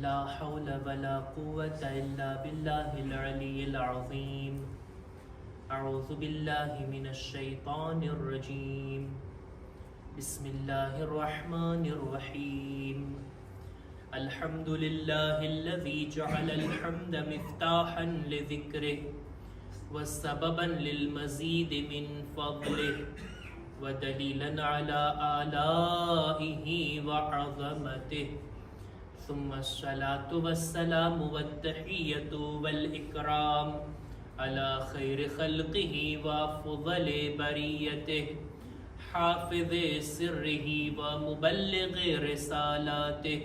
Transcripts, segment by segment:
لا حول ولا قوة إلا بالله العلي العظيم. أعوذ بالله من الشيطان الرجيم. بسم الله الرحمن الرحيم. الحمد لله الذي جعل الحمد مفتاحا لذكره وسببا للمزيد من فضله ودليلا على آلائه وعظمته. ثم الصلاة والسلام والتحية والإكرام على خير خلقه وأفضل بريته حافظ سره ومبلغ رسالاته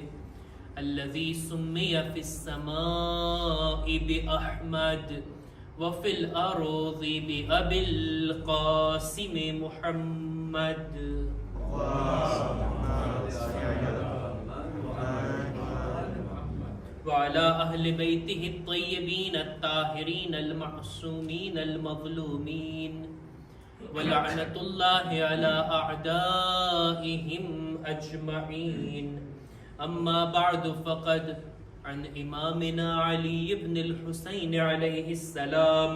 الذي سمي في السماء بأحمد وفي الأرض بأبي القاسم محمد. وعلى أهل بيته الطيبين الطاهرين المعصومين المظلومين ولعنة الله على أعدائهم أجمعين. أما بعد فقد عن إمامنا علي بن الحسين عليه السلام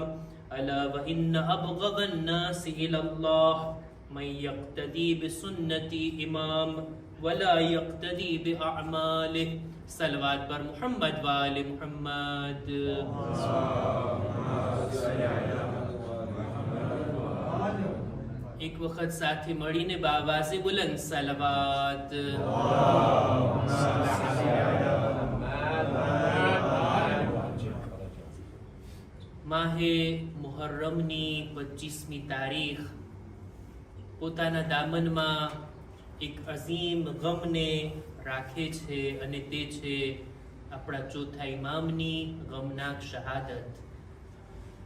ألا وإن أبغض الناس إلى الله من يقتدي بسنة إمام ولا يقتدي بأعماله. सलवात पर मोहम्मद वाले मोहम्मद. एक वक्त साथी મળીને બાવાઝે બુલંદ સલવાત. માહે મુહર્રમની 25મી તારીખ પોતાના દામનમાં એક અઝીમ ગમને રાખે છે અને તે છે આપણા ચોથા ઇમામની ગમનાક શહાદત.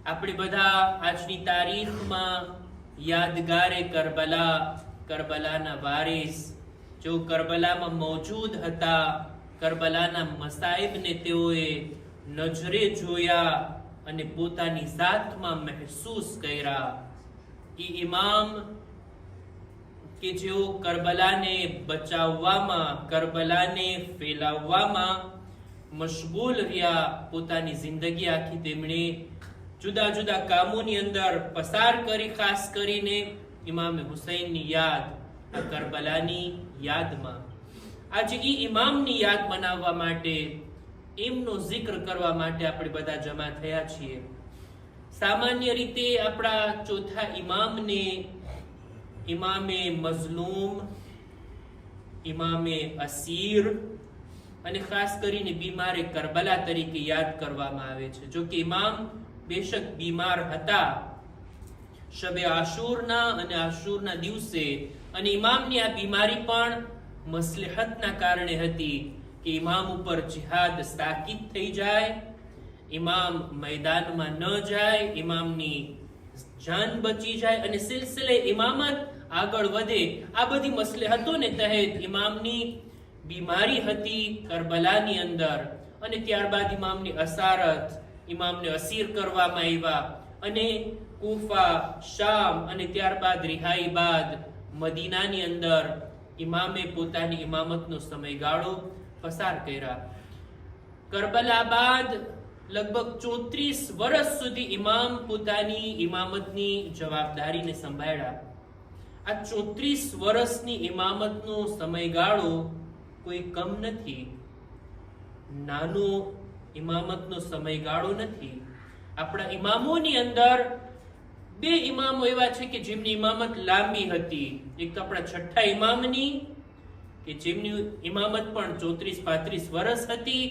આપણે બધા આજની તારીખમાં યાદગારે કરબલા, કરબલાના વારિસ જો કરબલામાં મૌજૂદ હતા, કરબલાના મસાઈબને તેઓએ નજરે જોયા અને પોતાની જાતમાં મહેસૂસ કર્યા. એ ઇમામ કે જેઓ કરબલાને બચાવવામાં, કરબલાને ફેલાવવામાં મશગુલ રહ્યા, પોતાની જિંદગી આખી તેમણે જુદા જુદા કામોની અંદર પસાર કરી. ખાસ કરીને ઇમામે હુસૈનની યાદ, આ કરબલાની યાદમાં આજે એ ઇમામની યાદ મનાવવા માટે, એમનો જિક્ર કરવા માટે આપણે બધા જમા થયા છીએ. સામાન્ય રીતે આપણા ચોથા ઇમામને ઇમામે મઝલૂમ, ઇમામે અસીર અને ખાસ કરીને બીમારે કરબલા તરીકે યાદ કરવામાં આવે છે. જો કે ઇમામ બેશક બીમાર હતા શબે આશુરના અને આશુરના દિવસે, અને ઇમામની આ બીમારી પણ મસલહતના કારણે હતી કે ઇમામ ઉપર જિહાદ સાકિત થઈ જાય, ઇમામ મેદાનમાં ન જાય, ઇમામની જાન બચી જાય અને સિલસિલે ઇમામત આગળ વધે. આ બધી મસલહતોને તહેત ઇમામની બીમારી હતી કરબલાની અંદર. અને ત્યારબાદ ઇમામની અસારત, ઇમામને અસીર કરવામાં આવ્યા અને કૂફા, શામ અને ત્યારબાદ રિહાઈ બાદ મદીનાની અંદર ઇમામે પોતાની ઇમામતનો સમયગાળો પસાર કર્યા. કરબલા બાદ લગભગ 34 વર્ષ સુધી ઇમામ પોતાની ઇમામતની જવાબદારીને સંભાળ્યા. આ 34 વર્ષની ઇમામતનો સમયગાળો કોઈ કમ નથી, નાનો ઇમામતનો સમયગાળો નથી. આપણા ઇમામોની અંદર બે ઇમામો એવા છે કે જેમની ઇમામત લાંબી હતી. એક તો આપણા છઠ્ઠા ઇમામની કે જેમની ઇમામત પણ 34-35 વર્ષ હતી,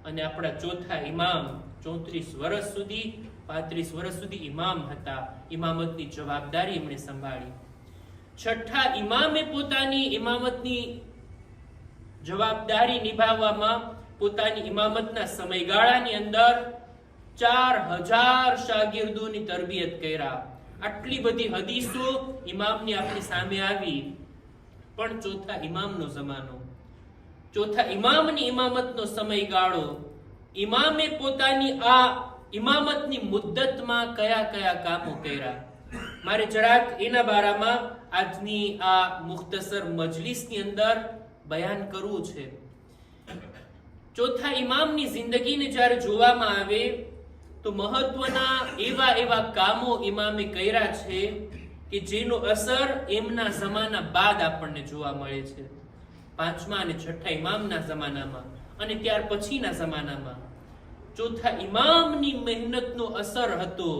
અને આપણા ચોથા ઇમામ 34 વર્ષ સુધી, 35 વર્ષ સુધી ઇમામ હતા. ઇમામતની જવાબદારી એમણે સંભાળી. છઠ્ઠા ઇમામે પોતાની ઇમામતની જવાબદારી નિભાવવામાં પોતાની ઇમામતના સમયગાળાની અંદર 4000 શાગીર્દોની તરબિયત કર્યા. આટલી બધી હદીસો ઇમામની આપણી સામે આવી. પણ ચોથા ઇમામનો જમાનો, ચોથા ઇમામની ઇમામતનો સમયગાળો, ઇમામે પોતાની આ ઇમામતની મુદ્દતમાં કયા કયા કામો કર્યા, મારે જરાક એના બારામાં આજની આ મુખ્તસર મજલિસની અંદર બયાન કરવું છે. ચોથા ઇમામની જિંદગીને જ્યારે જોવામાં આવે તો મહત્વના એવા કામો ઇમામે કર્યા છે કે જેનો અસર એમના જમાના બાદ આપણને જોવા મળે છે. પાંચમા અને છઠ્ઠા ઇમામના જમાનામાં અને ત્યાર પછીના જમાનામાં ચોથા ઇમામની મહેનતનો અસર હતો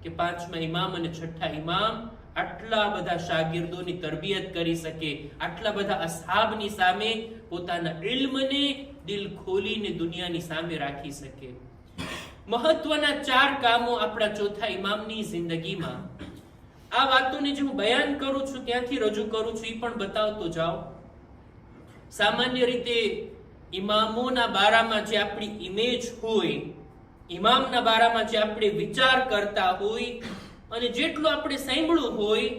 કે પાંચમા ઇમામ અને છઠ્ઠા ઇમામ આટલા બધા શાગીર્દોની તરબિયત કરી શકે, આટલા બધા અસહાબની સામે પોતાના ઇલ્મને દિલ ખોલીને દુનિયાની સામે રાખી શકે. મહત્વના 4 કામો આપણા ચોથા ઇમામની જિંદગીમાં. આ વાતોને જે હું બયાન કરું છું ત્યાંથી રજૂ કરું છું એ પણ બતાવતો જાઉં. સામાન્ય રીતે ઇમામોના બારામાં જે આપણી ઇમેજ હોય, ઇમામના બારામાં જે આપણે વિચાર કરતા હોય અને જેટલું આપણે સાંભળ્યું હોય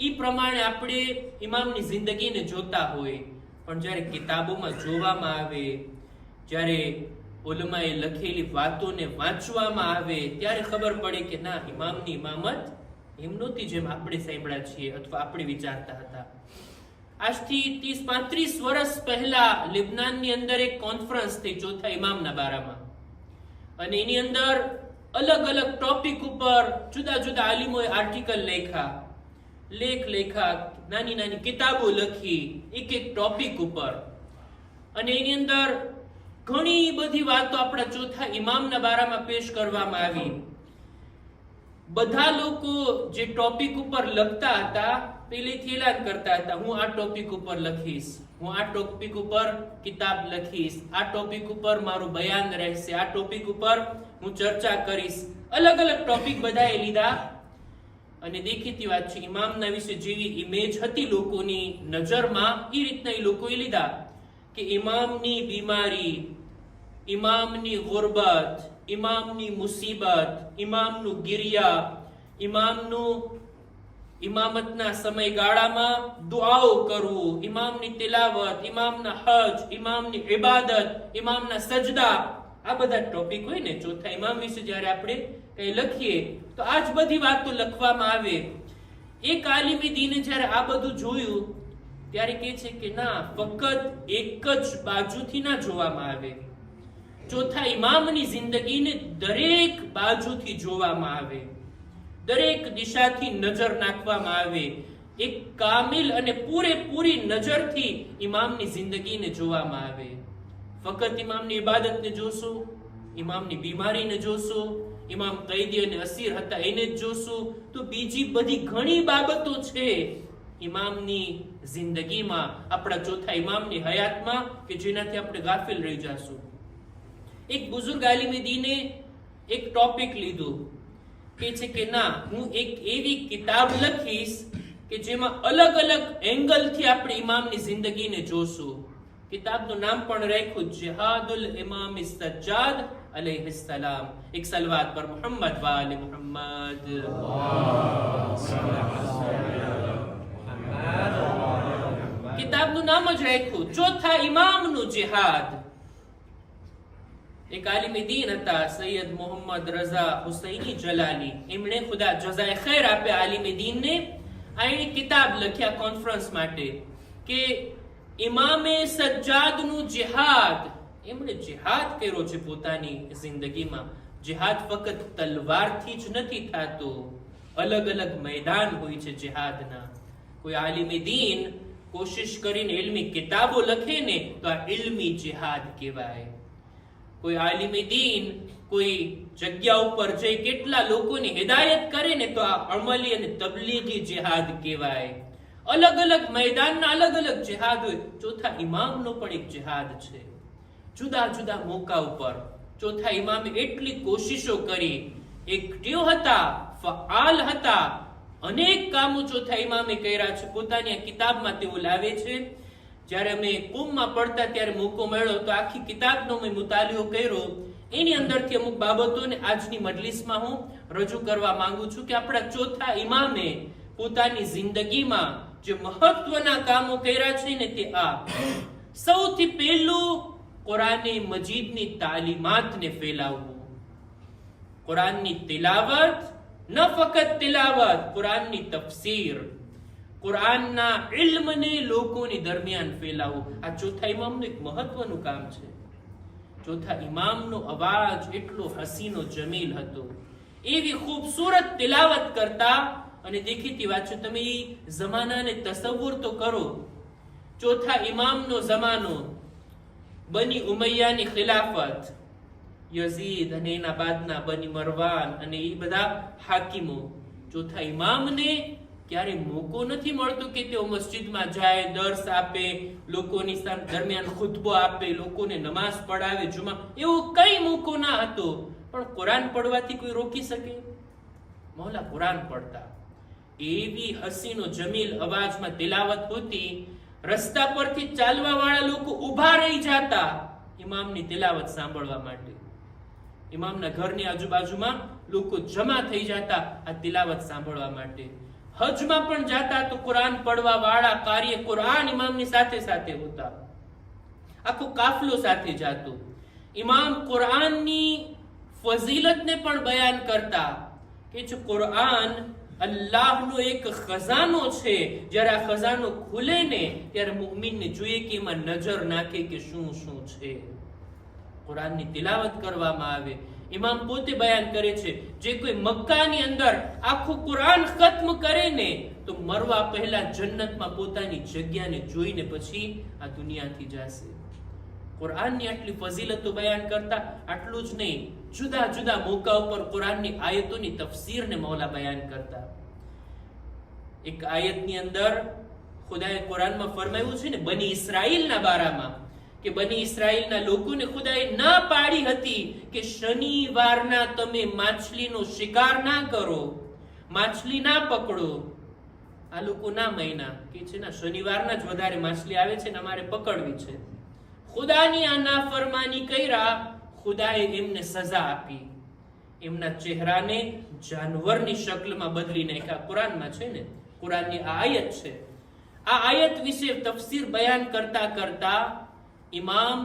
એ પ્રમાણે આપણે ઇમામની જિંદગીને જોતા હોય, પણ જ્યારે કિતાબોમાં જોવામાં આવે, જ્યારે ઉલમાએ લખેલી વાતોને વાંચવામાં આવે ત્યારે ખબર પડે કે ના, ઇમામની ઇમામત એમ નહોતી જેમ આપણે સાંભળ્યા છીએ અથવા આપણે વિચારતા હતા. આજથી 30-35 વર્ષ પહેલા લેબનાનની અંદર એક કોન્ફરન્સ થઈ ચોથા ઇમામના બારામાં, અને એની અંદર અલગ અલગ ટોપિક ઉપર જુદા જુદા આલિમોએ આર્ટિકલ લેખ લખ્યા, નાની નાની કિતાબો લખી એક ટોપિક ઉપર, અને એની અંદર ઘણી બધી વાતો આપણા ચોથા ઇમામના બારામાં પેશ કરવામાં આવી. બધા લોકો જે ટોપિક ઉપર લખતા હતા પહેલેથી એલાન કરતા હતા, હું આ ટોપિક ઉપર લખીશ, હું આ ટોપિક ઉપર કિતાબ લખીશ, આ ટોપિક ઉપર મારું બયાન રહેશે, આ ટોપિક ઉપર હું ચર્ચા કરીશ. અલગ અલગ ટોપિક બધાએ લીધા, અને દેખીતી વાત છે ઇમામના વિશે જેવી ઇમેજ હતી લોકોની નજરમાં એ રીતના એ લોકોએ લીધા કે ઇમામની બીમારી, ઇમામની ગુરબત, ઇમામની મુસીબત, ઇમામનું ગિરિયા, ઇમામતના સમયગાળામાં દુઆઓ કરવું, ઇમામની તિલાવત, ઇમામના હજ, ઇમામની ઇબાદત, ઇમામના સજદા, આ બધા ટોપિક હોય ને ચોથા ઇમામ વિશે જ્યારે આપણે કઈ લખીએ તો આ જ બધી વાતો લખવામાં આવે. એક આલિમે દીને જ્યારે આ બધું જોયું ત્યારે કહે છે કે ના, ફક્ત એક જ બાજુથી ના જોવામાં આવે, ચોથા ઇમામની જિંદગીને દરેક બાજુથી જોવામાં આવે, દરેક દિશાથી નજર નાખવામાં આવે. એક કામિલ અને પૂરેપૂરી નજરથી ઇમામની જિંદગીને જોવામાં આવે. ફક્ત ઇમામની ઇબાદતને જોશું, ઇમામની બીમારીને જોશું, ઇમામ કૈદી અને અસીર હતા એને જ જોશું, તો બીજી બધી ઘણી બાબતો છે ઇમામની જિંદગીમાં, આપણા ચોથા ઇમામની હયાતમાં કે જેનાથી આપણે ગાફિલ રહી જશું. એક બુઝુર્ગ આલિમે દીને એક ટોપિક લીધું, કે છે કે ના, હું એક એવી કિતાબ લખીશ કે જેમાં અલગ અલગ એંગલથી આપણે ઇમામની જિંદગીને જોશું. કિતાબનું નામ પણ રાખ્યું જિહાદુલ ઇમામ સજ્જાદ અલૈહિસ સલામ. એક સલવાત પર મુહમ્મદ વ આલે મુહમ્મદ. કિતાબનું નામ જ રાખ્યું ચોથા ઇમામનું જિહાદ. એક આલિમે દીન હતા સૈયદ મોહમ્મદ રઝા હુસૈની જલાલી, એમણે ખુદા જઝાએ ખૈર આપે આલિમે દીનને. આ કિતાબ લખ્યા કોન્ફરન્સ માટે કે ઇમામે સજ્જાદનું જિહાદ. એમણે જિહાદ કર્યો છે પોતાની જિંદગીમાં. જિહાદ ફક્ત તલવારથી જ નથી થતો, અલગ અલગ મેદાન હોય છે જિહાદના. કોઈ આલિમે દીન કોશિશ કરીને ઇલ્મી કિતાબો લખે ને તો આ ઇલ્મી જિહાદ કહેવાય. કોઈ આલિમે દીન કોઈ જગ્યા ઉપર જઈ કેટલા લોકોની હિદાયત કરે ને તો આ અમલી અને તબલીગી જિહાદ કહેવાય. અલગ અલગ મેદાનના અલગ અલગ જિહાદ હોય. ચોથા ઇમામનો પણ એક જિહાદ છે. જુદા જુદા મોકા ઉપર ચોથા ઇમામે એટલી કોશિશો કરી, એક્ટિવ હતા, ફઆલ હતા, અનેક કામો ચોથા ઇમામે કર્યા છે. પોતાની આ કિતાબમાં તેઓ લાવે છે. જ્યારે અમે કુમમાં પડતા ત્યારે મોકો મળ્યો તો આખી કિતાબનો મેં મુતાલિયો કર્યો. એની અંદરથી અમુક બાબતોને આજની મજલિસમાં હું રજૂ કરવા માંગુ છું કે આપણા ચોથા ઇમામે પોતાની જિંદગીમાં જે મહત્વના કામો કર્યા છે ને તે આ. સૌથી પહેલું કુરાને મજીદની તાલીમાતને ફેલાવવું. કુરાનની તિલાવત, ન ફક્ત તિલાવત, કુરાનની તફસીર, કુરાનના ઇલ્મને લોકોની દરમિયાન ફેલાવવું. આ ચોથા ઇમામનું એક મહત્વનું કામ છે. ચોથા ઇમામનો અવાજ એટલો હસીનો જમીલ હતો, એવી ખૂબસૂરત તિલાવત કરતા. અને દેખીતી વાત છે, તમે એ જમાનાને તસવ્વુર તો કરો. ચોથા ઇમામનો જમાનો, બની ઉમૈયાની ખિલાફત, યઝીદ અને એના બાદના બની મરવાન અને એ બધા હાકીમો. ચોથા ઇમામને ક્યારે મોકો નથી મળતો કે તેઓ મસ્જિદમાં જાય, દર્સ આપે, લોકોની દરમિયાન ખુતબો આપે, લોકોને નમાઝ પઢાવે, જુમા, એવો કઈ મોકો ના હતો. પણ કુરાન પડવાથી કોઈ રોકી શકે? મૌલા કુરાન પડતા. એવી હસીનો જમીલ અવાજમાં તિલાવત હોતી, રસ્તા પરથી ચાલવા વાળા લોકો ઊભા રહી જાતા ઇમામની તિલાવત સાંભળવા માટે. ઇમામના ઘરની આજુબાજુમાં લોકો જમા થઈ જાતા આ તિલાવત સાંભળવા માટે. હજમાં પણ જાતા તો કુરાન પડવા વાળા કાર્ય કુરાન ઇમામની સાથે સાથે હોતા, આખો કાફલો સાથે જાતો. ઇમામ કુરાનની ફઝીલતને પણ બયાન કરતા કે જો કુરાન અલ્લાહનો એક ખજાનો છે, જ્યારે આ ખજાનો ખુલે ને ત્યારે મુમિનને જોઈએ કે એમાં નજર નાખે કે શું શું છે. કુરાનની તિલાવત કરવામાં આવે. ઇમામ પોતે બયાન કરે છે, જે કોઈ મક્કાની અંદર આખું કુરાન ખત્મ કરે ને તો મરવા પહેલા જન્નતમાં પોતાની જગ્યાને જોઈને પછી આ દુનિયાથી જશે. કુરાનની આટલી ફઝીલતો બયાન કરતા. આટલું જ નહીં, જુદા જુદા મોકા ઉપર કુરાનની આયતોની તફસીરને મૌલા બયાન કરતા. એક આયતની અંદર ખુદાએ કુરાનમાં ફરમાવ્યું છે ને બની ઇસ્રાઈલના બારામાં, કે બની ઇસ્રાઈલના લોકોને ખુદાએ ના પાડી હતી કે શનિવારના તમે માછલીનો શિકાર ના કરો, માછલી ના પકડો. આ લોકો ના મહિના કે છે ના, શનિવારના જ વધારે માછલી આવે છે ને અમારે પકડવી છે. ખુદાની આ નાફરમાની કર્યા, ખુદાએ એમને સજા આપી. એમના ચહેરાને જાનવરની શક્લમાં બદલી નાખ્યા. કુરાનમાં છે ને, કુરાનની આ આયત છે. આ આયત વિશે તફસીર બયાન કરતા કરતા ઇમામ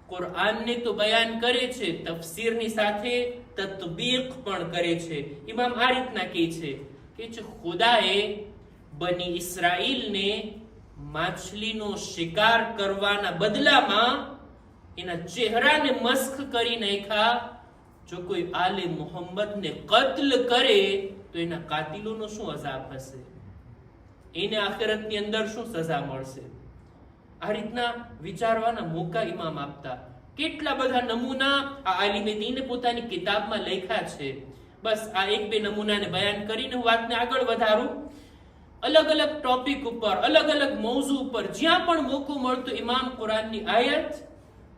કુરાનને તો બયાન કરે છે, તફસીરની સાથે તત્બીક પણ કરે છે. ઇમામ આ રીતના કહે છે કે ખુદાએ બની ઇસ્રાઈલને માછલીનો શિકાર કરવાના બદલામાં એના ચહેરાને મસ્ખ કરી નાખ્યા. જો કોઈ આલે મુહમ્મદને કત્લ કરે તો એના કાતિલોનો શું અઝાબ હશે, એને આખિરતની અંદર શું સજા મળશે. આ રીતના વિચારવાના મોકા ઇમામ આપતા. કેટલા બધા નમૂના આ આલિમે દીને પોતાની કિતાબમાં લખ્યા છે. બસ આ એક બે નમૂનાને બયાન કરીને હું વાતને આગળ વધારું. અલગ અલગ ટોપિક ઉપર, અલગ અલગ મૌઝુ ઉપર જ્યાં પણ મોકો મળતો ઇમામ કુરાનની આયત,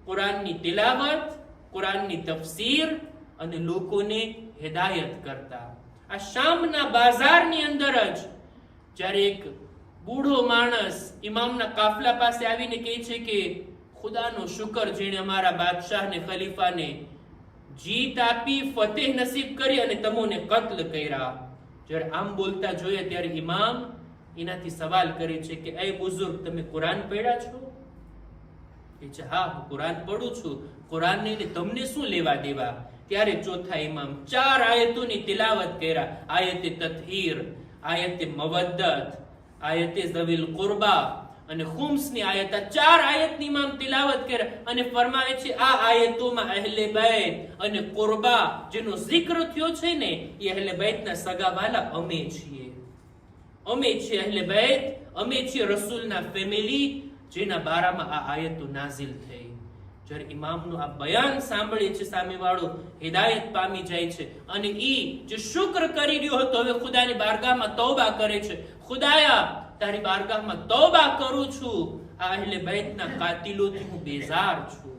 કુરાનની તિલાવત, કુરાનની તફસીર અને લોકોને હિદાયત કરતા. આ શામના બાજારની અંદર જ જ્યારે એક બૂઢો માણસ ઇમામના કાફલા પાસે આવીને કહે છે કે ખુદાનો શુકર જેણે અમારા બાદશાહને, ખલીફાને જીત આપી, ફતેહ નસીબ કરી અને તમોને કત્લ કર્યા. જ્યારે આમ બોલતા જોઈએ ત્યારે ઇમામ એનાથી સવાલ કરે છે કે એ બુઝુર્ગ, તમે કુરાન પઢ્યા છો? એ છે હા, હું કુરાન પઢું છું. કુરાનને તમને શું લેવા દેવા? ત્યારે ચોથા ઇમામ 4 આયતોની તિલાવત કર્યા. આયતે તત્હીર, આયતે મવદ્દત, આયતે ઝવિલ કુરબા અને ખુમ્સની આયત. 4 આયતની ઇમામ તિલાવત કર્યા અને ફરમાવે છે આ આયતોમાં અહેલે બૈત અને કુરબા જેનો જિક્ર થયો છે ને, એ અહેલે બૈતના સગાવાલા અમે છીએ. અમે છીએ અહેલે બૈત, અમે છીએ રસૂલના ફેમિલી, જેના બારામાં આ આયતો નાઝિલ થઈ. જ્યારે ઇમામનું આ બયાન સાંભળે છે સામેવાળો, હિદાયત પામી જાય છે અને ઈ જે શુક્ર કરી રહ્યો હતો હવે ખુદાની બારગાહમાં તૌબા કરે છે. ખુદાયા, તારી બારગાહમાં તૌબા કરું છું, આ અહેલે બૈતના કાતિલોથી હું બેઝાર છું.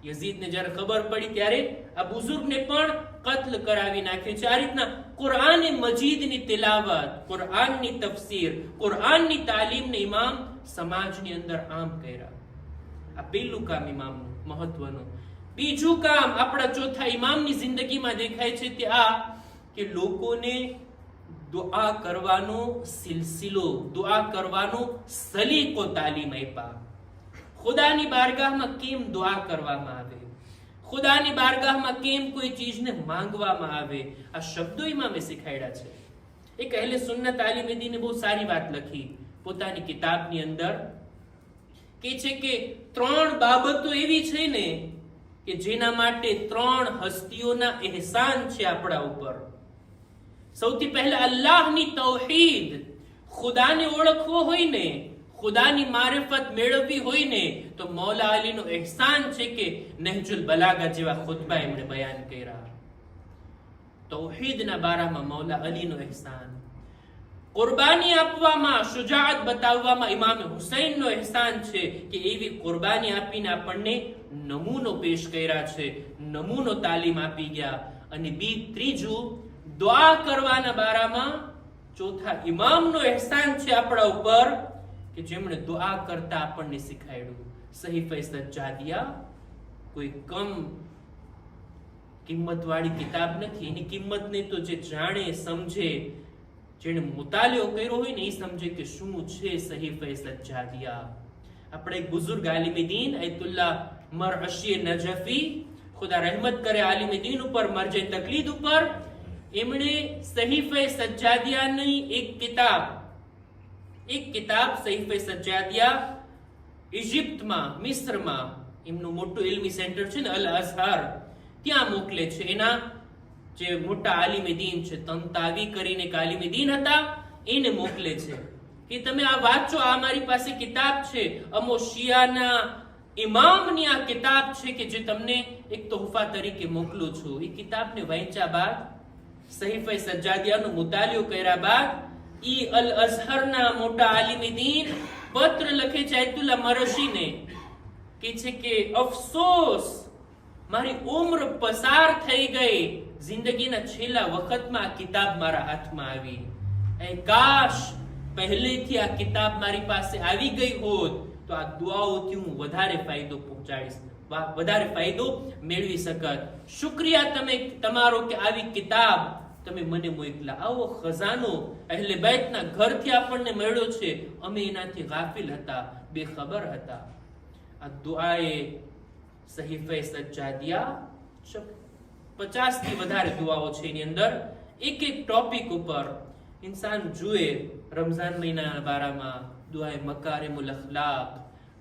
યઝીદને જ્યારે ખબર પડી ત્યારે આ બુઝુર્ગને પણ કત્લ કરાવી નાખ્યો છે. આ રીતના કુરાન મજીદની તિલાવત, કુરાનની તફસીર, કુરાનની તાલીમને ઇમામ સમાજની અંદર આમ કર્યા. આ પહેલું કામ ઇમામનું મહત્વનું. બીજું કામ આપણા ચોથા ઇમામની જિંદગીમાં દેખાય છે તે આ કે લોકોને દુઆ કરવાનો સિલસિલો, દુઆ કરવાનો સલીકો તાલીમ આપ્યા. ખુદાની બારગાહમાં કેમ દુઆ કરવામાં આવે, ખુદાની બારગાહમાં કેમ કોઈ ચીજને માંગવામાં આવે, આ શબ્દો ઇમામે શીખાડ્યા છે. એક અહેલે સુન્નત આલિમે દીને બહુ સારી વાત લખી પોતાની કિતાબની અંદર, કે છે કે 3 બાબતો એવી છે ને કે જેના માટે 3 હસ્તીઓના એહસાન છે આપણા ઉપર. સૌથી પહેલા અલ્લાહની તૌહીદ, ખુદાને ઓળખવો હોય ને, ખુદાની મારિફત મેળવવી હોય ને, તો મૌલા અલીનો એહસાન છે કે નહજુલ બલાગા જેવા ખુતબા એમણે બયાન કર્યા. તૌહીદના બારામાં મૌલા અલીનો એહસાન. કુરબાની આપવામાં, શુજાઅત બતાવવામાં ઇમામ હુસૈનનો એહસાન છે કે એવી કુરબાની આપીને આપણને નમૂનો પેશ કર્યા છે, નમૂનો તાલીમ આપી ગયા. અને ત્રીજું, દુઆ કરવાના બારામાં ચોથા ઇમામનો એહસાન છે આપણા ઉપર કે જેમણે દુઆ કરતા આપણને શીખાડ્યું. સહીફે સજ્જાદિયા કોઈ કમ કિંમતવાળી કિતાબ નથી. એની કિંમતને તો જે જાણે, સમજે, જેને મુતાલિયો કર્યો હોય ને એ સમજે કે શું છે સહીફે સજ્જાદિયા. આપણે એક બુઝુર્ગ આલિમે દીન આયતુલ્લાહ મરઅશી નજફી, ખુદા રહેમત કરે આલિમે દીન ઉપર, મરજે તકલીદ ઉપર, એમણે સહીફે સજ્જાદિયાની એક કિતાબ સહીફે સજ્જાદિયા ઇજિપ્તમાં, મિસ્રમાં એમનું મોટું ઇલ્મી સેન્ટર છે ને અલ અઝહર, ત્યાં મોકલે છે. એના જે મોટા આલિમે દીન છે, તંતાવી કરીને એક આલિમે દીન હતા, એને મોકલે છે કે તમે આ વાંચો, આ મારી પાસે કિતાબ છે, અમો શિયાના ઇમામની આ કિતાબ છે કે જે તમને એક તોહફા તરીકે મોકલું છું. એ કિતાબને વાંચ્યા બાદ, સહીફે સજ્જાદિયાનો મુતાલિયો કર્યા બાદ, ઈ અલ અઝહરના મોટા આલિમે દીન પત્ર લખે છે આયતુલ્લાહ મરશીને, કે છે કે અફસોસ, મારી ઉમ્ર પસાર થઈ ગઈ, જિંદગીના છેલ્લા વખતમાં આ કિતાબ મારા હાથમાં આવી. એ કાશ પહેલેથી આ કિતાબ મારી પાસે આવી ગઈ હોત તો આ દુઆઓથી હું વધારે ફાયદો પહોંચાડીશ, વધારે ફાયદો મેળવી શકત. શુક્રિયા તમે તમારો કે આવી કિતાબ તમે મને મોકલા. આવો ખજાનો અહેલે બેતના ઘરથી આપણને મળ્યો છે, અમે એનાથી ગાફિલ હતા, બેખબર હતા. આ દુઆએ સહીફે સજ્જાદિયા 50 થી વધારે દુઆઓ છે. એની અંદર એક ટોપિક ઉપર ઇન્સાન જુએ. રમઝાન મહિનાના બારામાં દુઆએ મકારિમુલ અખલાક,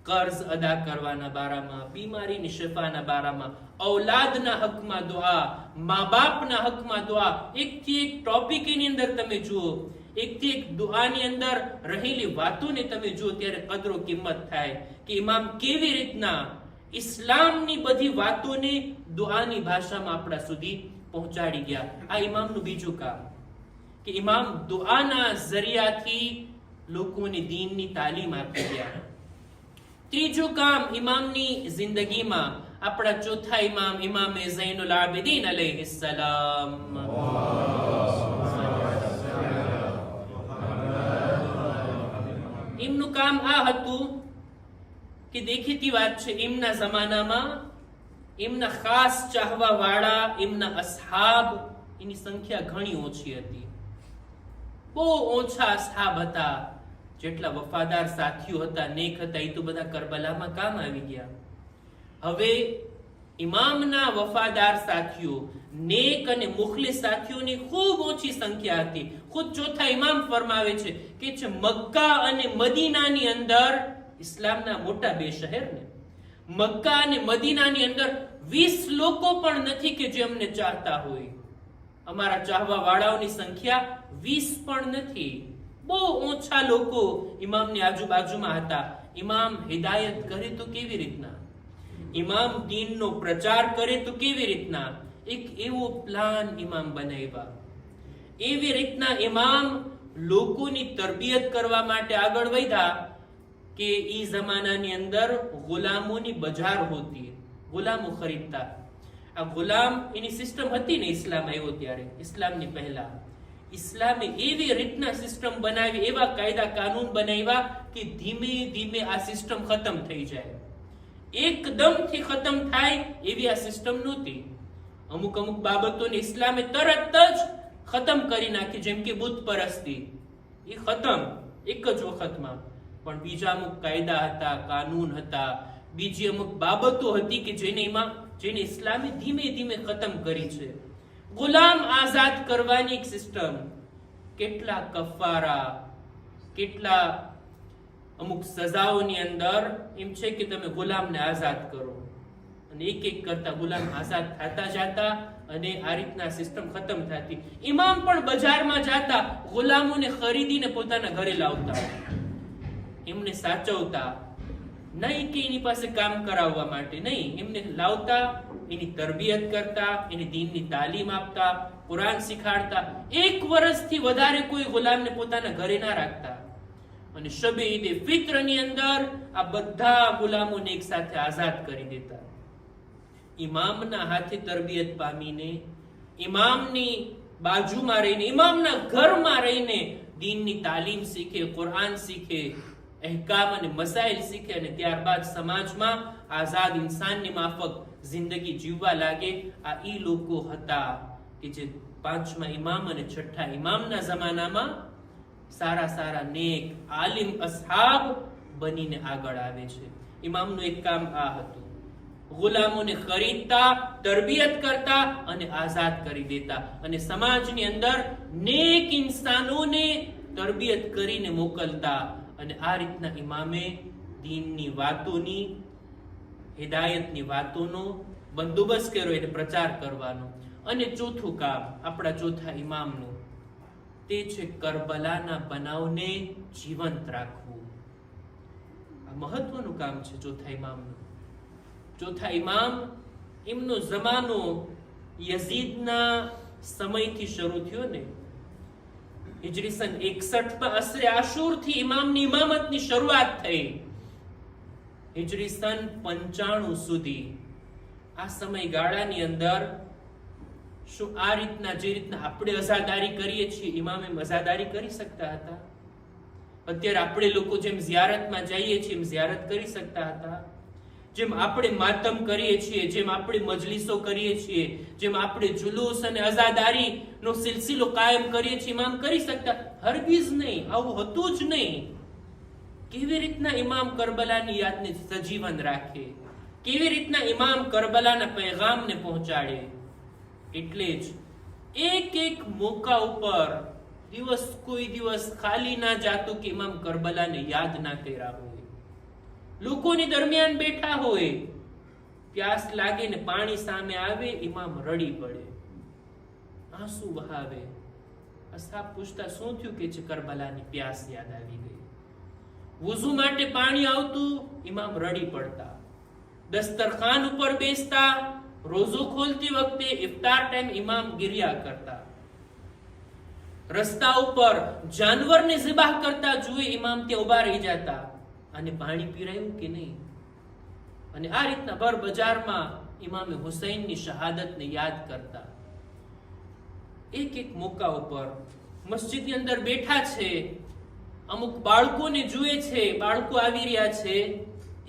કર્જ અદા કરવાના બારામાં, બીમારીની શિફાના બારામાં, ઔલાદના હકમાં દુઆ, મા બાપના હકમાં દુઆ. એકથી એક ટોપિક એની અંદર તમે જુઓ, એકથી એક દુઆની અંદર રહેલી વાતોને તમે જુઓ, ત્યારે કદરો કિંમત થાય કે ઇમામ કેવી રીતના ઇસ્લામની બધી વાતોને દુઆની ભાષામાં આપણા સુધી પહોંચાડી ગયા. આ ઇમામનું બીજું કામ કે ઇમામ દુઆના ઝરિયાથી લોકોને દીનની તાલીમ આપી ગયા. ત્રીજું કામ ઇમામની જિંદગીમાં આપણા ચોથા ઇમામ, ઇમામે ઝૈનુલ આબિદીન અલૈહિસ્સલામ, એમનું કામ આ હતું કે દેખીતી વાત છે, એમના જમાનામાં એમના ખાસ ચાહવા વાળા, એમના અસહાબ, એની સંખ્યા ઘણી ઓછી હતી. બહુ ઓછા અસહાબ હતા. જેટલા વફાદાર સાથીઓ હતા, નેક હતા, એ તો બધા કરબલામાં કામ આવી ગયા. હવે ઇમામના વફાદાર સાથીઓ, નેક અને મુખલિસ સાથીઓની ખૂબ ઓછી સંખ્યા હતી. ખુદ ચોથા ઇમામ ફરમાવે છે કે મક્કા અને મદીનાની અંદર, ઇસ્લામના મોટા બે શહેર ને, મક્કા અને મદીનાની અંદર 20 લોકો પણ નથી કે જે અમને ચાહતા હોય. અમારા ચાહવા વાળાઓની સંખ્યા 20 પણ નથી. બહુ ઓછા લોકો ઇમામની આજુબાજુમાં હતા. ઇમામ હિદાયત કરે તો કેવી રીતના, ઇમામ દીનનો પ્રચાર કરે તો કેવી રીતના, એક એવો પ્લાન ઇમામ બનાવ્યા. એવી રીતના ઇમામ લોકોની તરબિયત કરવા માટે આગળ વધ્યા કે ઈ જમાનાની અંદર ગુલામોની બજાર હોતી, ગુલામો ખરીદતા. આ ગુલામ એની સિસ્ટમ હતી ને ઇસ્લામ આવ્યો ત્યારે, ઇસ્લામની પહેલા ઇસ્લામે એવી રીતના સિસ્ટમ બનાવી, એવા કાયદા કાનૂન બનાવ્યા કે ધીમે ધીમે આ સિસ્ટમ ખતમ થઈ જાય. એકદમથી ખતમ થાય એવી આ સિસ્ટમ નહોતી. અમુક અમુક બાબતોને ઇસ્લામે તરત જ ખતમ કરી નાખી, જેમ કે બુત પરસ્તી, એ ખતમ એક જ વખતમાં. પણ બીજા અમુક કાયદા હતા, કાનૂન હતા, બીજી અમુક બાબતો હતી કે જેને ઇસ્લામે ધીમે ધીમે ખતમ કરી છે. ગુલામ આઝાદ કરવાની એક સિસ્ટમ, કેટલા કફારા, કેટલા અમુક સજાઓની અંદર એમ છે કે તમે ગુલામને આઝાદ કરો. અને એક એક કરતા ગુલામ આઝાદ થતા જતા અને આ રીતના સિસ્ટમ ખતમ થતી. ઇમામ પણ બજારમાં જતા, ગુલામોને ખરીદીને પોતાના ઘરે લાવતા, એમને સાચવતા, નહીં કે એની પાસે કામ કરાવવા માટે નહીં, એમને લાવતા, એની તરબિયત કરતા, એની દીનની તાલીમ આપતા, કુરાન શીખાડતા. 1 વર્ષથી વધારે કોઈ ગુલામને પોતાના ઘરે ના રાખતા. અને શબે ઈદે ફિત્રની અંદર આ બધા ગુલામોને એક સાથે આઝાદ કરી દેતા. ઇમામના હાથે તરબિયત પામીને, ઇમામની બાજુમાં રહીને, ઇમામના ઘરમાં રહીને દીનની તાલીમ શીખે, કુરાન શીખે, અહેકામ અને મસાઇલ શીખે અને ત્યારબાદ સમાજમાં આઝાદ ઇન્સાનની માફક જિંદગી જીવવા લાગે. આ ઈ લોકો હતા કે જે 5મા ઇમામ અને 6ઠા ઇમામના જમાનામાં સારા સારા નેક આલિમ અસહાબ બનીને આગળ આવે છે. ઇમામનું એક કામ આ હતું, ગુલામોને ખરીદતા, તરબિયત કરતા અને આઝાદ કરી દેતા અને સમાજની અંદર નેક ઇન્સાનોને તરબિયત કરીને મોકલતા. અને આ રીતના ઇમામે દીનની વાતોની, હિદાયતની વાતોનો બંદોબસ્ત કર્યો, એને પ્રચાર કરવાનો. અને ચોથું કામ આપણા ચોથા ઇમામનું, તે છે કરબલાના બનાવને જીવંત રાખવું. આ મહત્વનું કામ છે ચોથા ઇમામનું. ચોથા ઇમામ, એમનો જમાનો યઝીદના સમયથી શરૂ થયો ને. હિજરી સન 61 અસરે આશુરથી ઇમામની ઇમામતની શરૂઆત થઈ. હિજરી સન 95 સુધી આ સમયગાળાની અંદર શું આ રીતના, જે રીતના આપણે અઝાદારી કરીએ છીએ, ઇમામે અઝાદારી કરી શકતા હતા? અત્યારે આપણે લોકો જેમ ઝિયારતમાં જઈએ છીએ એમ ઝિયારત કરી શકતા હતા? જેમ આપણે માતમ કરીએ છીએ, જેમ આપણે મજલિસો કરીએ છીએ, જેમ આપણે જુલુસ અને અઝાદારી નો સિલસિલો કાયમ કરીએ છીએ, ઇમામ કરી શકતા? હરગીઝ નહીં, આવું હતું જ નહીં. કેવી રીતના ઇમામ કરબલાની યાદને સજીવન રાખે, કેવી રીતના ઇમામ કરબલાના પૈગામને પહોંચાડે. એટલે જ એક એક મોકા ઉપર કોઈ દિવસ ખાલી ના જાતું કે ઇમામ કરબલાને યાદ ના કર્યા હોય. લોકોની દરમિયાન બેઠા હોય, પ્યાસ લાગે ને પાણી સામે આવે, ઇમામ રડી પડે, આંસુ વહાવે. અસહાબ પૂછતા શું થયું? કે છે કરબલાની પ્યાસ યાદ આવી ગઈ. વુઝુ માટે પાણી આવતું, ઇમામ રડી પડતા. દસ્તરખાન ઉપર બેસતા, રોઝો ખોલતી વખતે ઇફતાર ટાઈમ ઇમામ ગિરિયા કરતા. રસ્તા ઉપર જાનવરને ઝિબાહ કરતા જોઈ ઇમામ ત્યાં ઉભા રહી જતા, અને પાણી પીરાયું કે નહીં. અને આ રીતના ભર બજારમાં ઇમામે હુસૈનની શહાદતને યાદ કરતા. એક એક મોકા ઉપર મસ્જિદની અંદર બેઠા છે, અમુક બાળકોને જુએ છે, બાળકો આવી રહ્યા છે,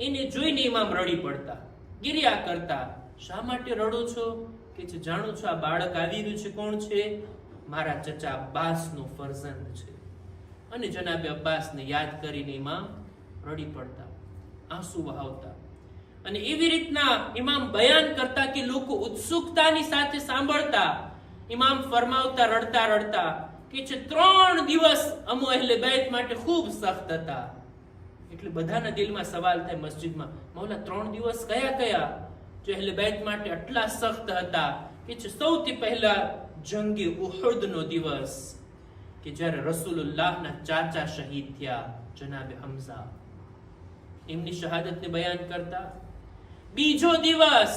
એને જોઈને ઇમામ રડી પડતા, ગિરિયા કરતા. શા માટે રડો છો? કે જાણો છો આ બાળક આવી રહ્યું છે, કોણ છે? મારા ચચા અબ્બાસનો ફરઝંદ છે. અને જનાબે અબ્બાસને યાદ કરીને ઇમામ રડી પડતા, આંસુ વહાવતા. અને એવી રીતના ઇમામ બયાન કરતા કે લોકો ઉત્સુકતાની સાથે સાંભળતા. ઇમામ ફરમાવતા રડતા રડતા કે 3 દિવસ અમો અહેલે બેત માટે ખૂબ સખ્ત હતા. એટલે બધાના દિલમાં સવાલ થાય મસ્જિદમાં, મૌલા 3 દિવસ કયા કયા જો અહેલે બેત માટે આટલા સખ્ત હતા? કે સૌથી પહેલા જંગે ઉહુદનો દિવસ, કે જ્યારે રસૂલુલ્લાહના ચાચા શહીદ થયા, જનાબે હમઝા, એમની શહાદતને બયાન કરતા. બીજો દિવસ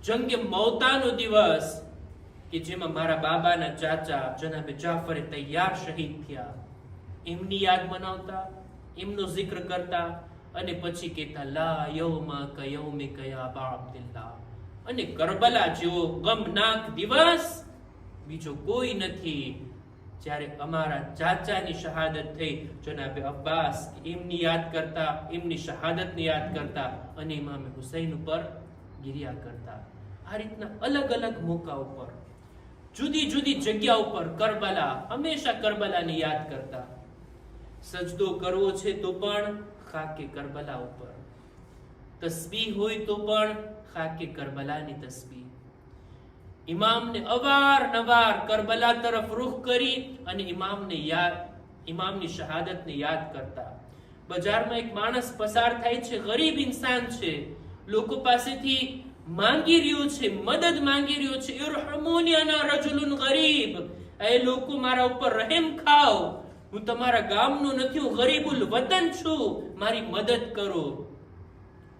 જંગે મૌતાનો દિવસ, કે જેમાં મારા બાબાના ચાચા જનાબે જાફરે તૈયાર શહીદ થયા, એમની યાદ મનાવતા, એમનો જિક્ર કરતા. અને પછી કહેતા લા યૌમા ક યૌમિકા યા અબા અબ્દુલ્લાહ. અને કરબલા જેવો ગમનાક દિવસ બીજો કોઈ નથી, જ્યારે અમારા ચાચાની શહાદત થઈ, જનાબે અબ્બાસ, એમની યાદ કરતા, એમની શહાદતને યાદ કરતા અને ઇમામે હુસૈન ઉપર ગિરિયા કરતા. આ રીતના અલગ અલગ મોકા ઉપર, જુદી જુદી જગ્યા ઉપર કરબલા, હંમેશા કરબલાને યાદ કરતા. સજદો કરવો છે તો પણ ખાકે કરબલા ઉપર, તસ્બીહ હોય તો પણ ખાકે કરબલાની તસ્બીહ. ઇમામને અવારનવાર કરબલા તરફ રૂખ કરી અને ઇમામની શહાદતને યાદ કરતા. બજારમાં એક માણસ પસાર થાય છે, ગરીબ ઇન્સાન છે, લોકો પાસેથી માંગી રહ્યો છે, મદદ માંગી રહ્યો છે. ઇરહમુની અના રજુલુન ગરીબ, એ લોકો મારા ઉપર રહેમ ખાઓ, હું તમારા ગામનો નથી, હું ગરીબુલ વતન છું, મારી મદદ કરો.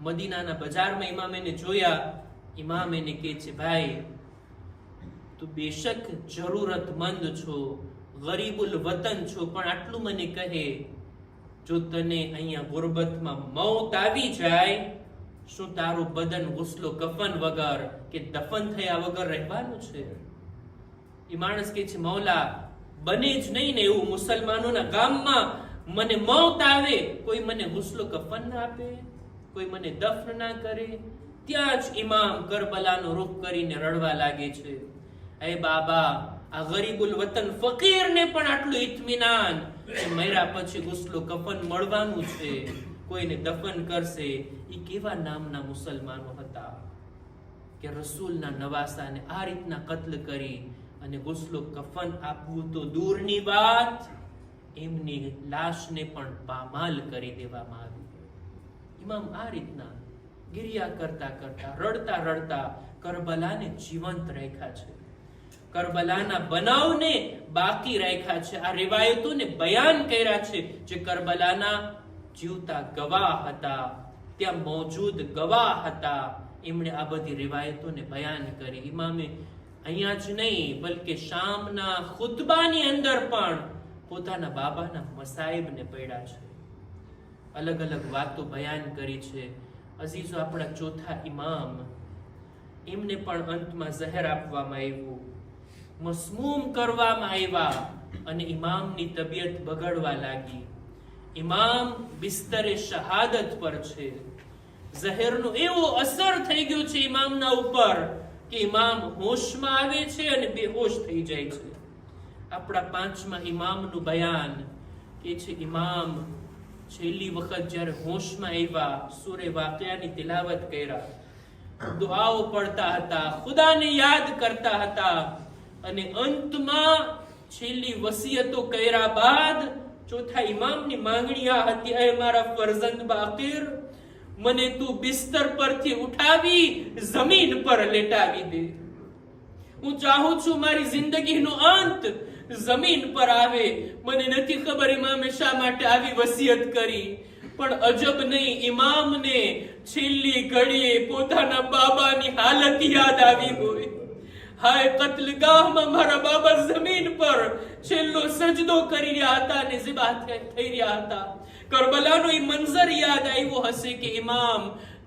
મદીનાના બજારમાં ઇમામ એને જોયા. ઇમામ એને કહે છે, ભાઈ તું બેશક જરૂરતમંદ છો, ગરીબુલ વતન છો, પણ આટલું મને કહે, જો તને અહીંયા ગુરબતમાં મૌત આવી જાય, શું તારું બદન ગુસ્લો કફન વગર કે દફન થયા વગર રહેવાનું છે? એ માણસ કહે છે, મૌલા બને જ નહીં ને એવું, મુસલમાનોના ગામમાં મને મૌત આવે, કોઈ મને ગુસ્લો કફન ના આપે, કોઈ મને દફન ના કરે. ત્યાં જ ઇમામ કરબલાનો રૂખ કરીને રડવા લાગે છે. એ બાબા, આ ગરીબુલ વતન ફકીરને પણ આટલું ઇત્મીનાન કે મર્યા પછી ગુસ્લો કફન મળવાનું છે, કોઈને દફન કરશે. એ કેવા નામના મુસલમાનો હતા કે રસૂલના નવાસાને આ રીતના કત્લ કરી અને ગુસ્લો કફન આપવું તો દૂરની વાત, એમની લાશને પણ પામાલ કરી દેવામાં આવી. ઇમામ આ રીતના ગિરિયા કરતા કરતા, રડતા રડતા કરબલાને જીવંત રાખ્યા છે, કરબલાના બનાવને બાકી રાખ્યા છે. આ રિવાયતોને બયાન કર્યા છે જે કરબલાના જીવતા ગવાહ હતા, ત્યાં મોજૂદ ગવાહ હતા. એમણે આ બધી રિવાયતોને બયાન કરી. ઇમામે અહીંયા જ નહીં બલકે શામના ખુતબાની અંદર પણ પોતાના બાબાના મસાઈબને પડ્યા છે, અલગ અલગ વાતો બયાન કરી છે. અઝીઝો, આપણા ચોથા ઇમામ, એમને પણ અંતમાં ઝહેર આપવામાં આવ્યું, મસમૂમ કરવામાં આવ્યા અને ઇમામની તબિયત બગડવા લાગી. ઇમામ બિસ્તરે શહાદત પર છે. ઝહેરનો એવો અસર થઈ ગયો છે ઇમામના ઉપર કે ઇમામ હોશમાં આવે છે અને બેહોશ થઈ જાય છે. આપણા પાંચમા ઇમામનું બયાન એ છે, ઇમામ છેલ્લી વખત જ્યારે હોશમાં આવ્યા, સૂરે વાકિયાની તિલાવત કર્યા, દુઆઓ પડતા હતા, ખુદાને યાદ કરતા હતા અને અંતમાં છેલ્લી વસિયતો કર્યા બાદ ચોથા ઇમામની માંગણી આ હતી, એ મારા ફરઝંદ બાકીર, મને તું બિસ્તર પરથી ઉઠાવી જમીન પર લેટાવી દે. હું ચાહું છું મારી જિંદગીનો અંત જમીન પર આવે. મને નથી ખબર ઇમામે શા માટે આવી વસિયત કરી, પણ અજબ નહીં, ઇમામને છેલ્લી ઘડીએ પોતાના બાબાની હાલત યાદ આવી હોય. હાય, કત્લગાહમાં મારા બાબા જમીન પર છેલ્લો સજદો કરી રહ્યા હતા અને ઝિબા થઈ રહ્યા હતા. કરબલાનો એ મંઝર યાદ આવ્યો હશે કે ઇમામ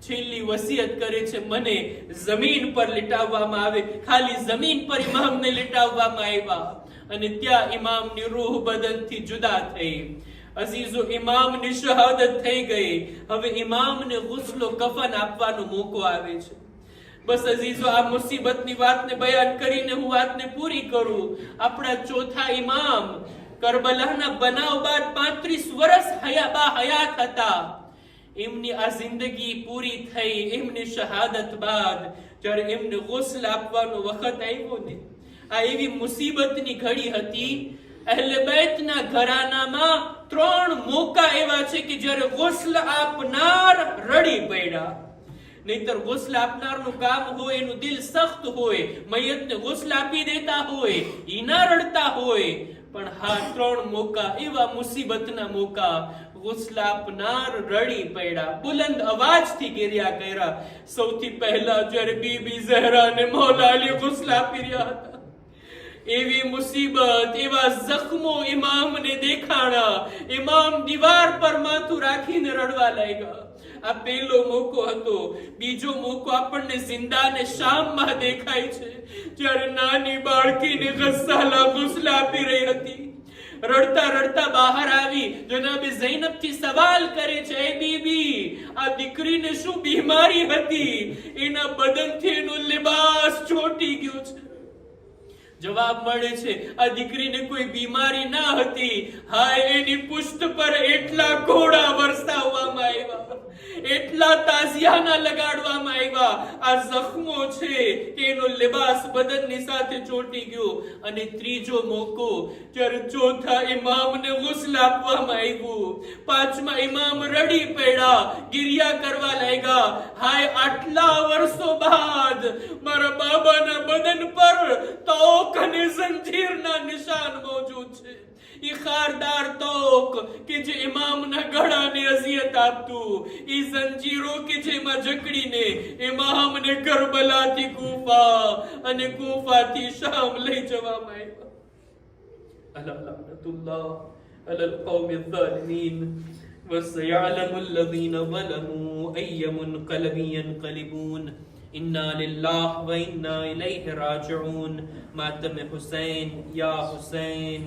છેલ્લી વસિયત કરે છે, મને જમીન પર લેટાવવામાં આવે. ખાલી જમીન પર ઇમામને લેટાવવામાં આવ્યા અને ત્યાં ઇમામની રૂહ બદનથી જુદા થઈ. અઝીઝો, ઇમામની શહાદત થઈ ગઈ. હવે ઇમામને ગુસ્લો કફન આપવાનો મોકો આવે છે. બસ અઝીઝો, આ મુસીબતની વાતને બયાન કરીને હું વાતને પૂરી કરું. આપણા ચોથા ઇમામ કરબલાના બનાવ બાદ 35 વર્ષ હયાત હતા. એમની આ જિંદગી પૂરી થઈ. એમની શહાદત બાદ જ્યારે એમને ગુસ્લ આપવાનો વખત આવ્યો ને, આ એવી મુસીબતની ઘડી હતી. અહેલે બેતના ઘરાનામાં 3 મોકા એવા છે કે જ્યારે ગુસ્લ આપનાર રડી પડ્યા. નહીતર ગુસ્લ આપનારનું કામ હોય, એનું દિલ સખ્ત હોય, મયતને ગુસ્લ આપી દેતા હોય, ઈ ના રડતા હોય. પણ હા, 3 મોકા એવા મુસીબતના મોકા, ગુસ્લ આપનાર રડી પડ્યા, બુલંદ અવાજથી ગિર્યા કર્યા. સૌથી પહેલા જ્યારે બીબી ઝહરા અને મૌલા અલી ગુસ્લ આપી રહ્યા હતા, એવી મુસીબત, એવા જખ્મો ઇમામને દેખાણા. ઇમામ દીવાર પર માથું રાખીને રડવા લાગ્યા. આ પહેલો મોકો હતો. બીજો મોકો આપણને જિંદાને શામમાં દેખાય છે, જ્યારે નાની બાળકીને ગસ્સાલા ગુસ્લ આપી રહી હતી. રડતા રડતા બહાર આવી જનાબે ઝૈનબથી સવાલ કરે છે, એ બીબી, આ દીકરીને શું બીમારી હતી? એના બદનથી એનો લિબાસ ચોટી ગયો છે. જવાબ મળે છે આ દીકરીને કોઈ બીમારી ના હતી. હાય, એની પુષ્ટ પર એટલા ઘોડા વરસાવવામાં આવ્યા, એટલા તાજિયાના લગાડવામાં આવ્યા. આ જખમો છે કે એનો લિબાસ બદનની સાથે ચોંટી ગયો. અને ત્રીજો મોકો જ્યારે ચોથા ઇમામને ગુસ્લ આપવામાં આવ્યું, પાંચમા ઇમામ રડી પડ્યા, ગિરિયા કરવા લાગ્યા. હાય, આટલા વર્ષો બાદ મારા બાબાના બદન પર તોક અને જંજીરના નિશાન મોજૂદ છે. ઈ ખારદાર તોક કે જે ઇમામના ગળાને અઝિયત આપતું, ઈ જંજીરો કે જેમાં જકડીને ઇમામને કરબલાથી કૂફા અને કૂફાથી શામ લઈ જવામાં આવ્યા. અલા લعنતુલ્લાહ અલલ કૌમિ ઝાલિમીન وسيعلم الذين ظلموا أي منقلب ينقلبون. إنا لله وإنا إليه راجعون. ماتم حسين يا حسين.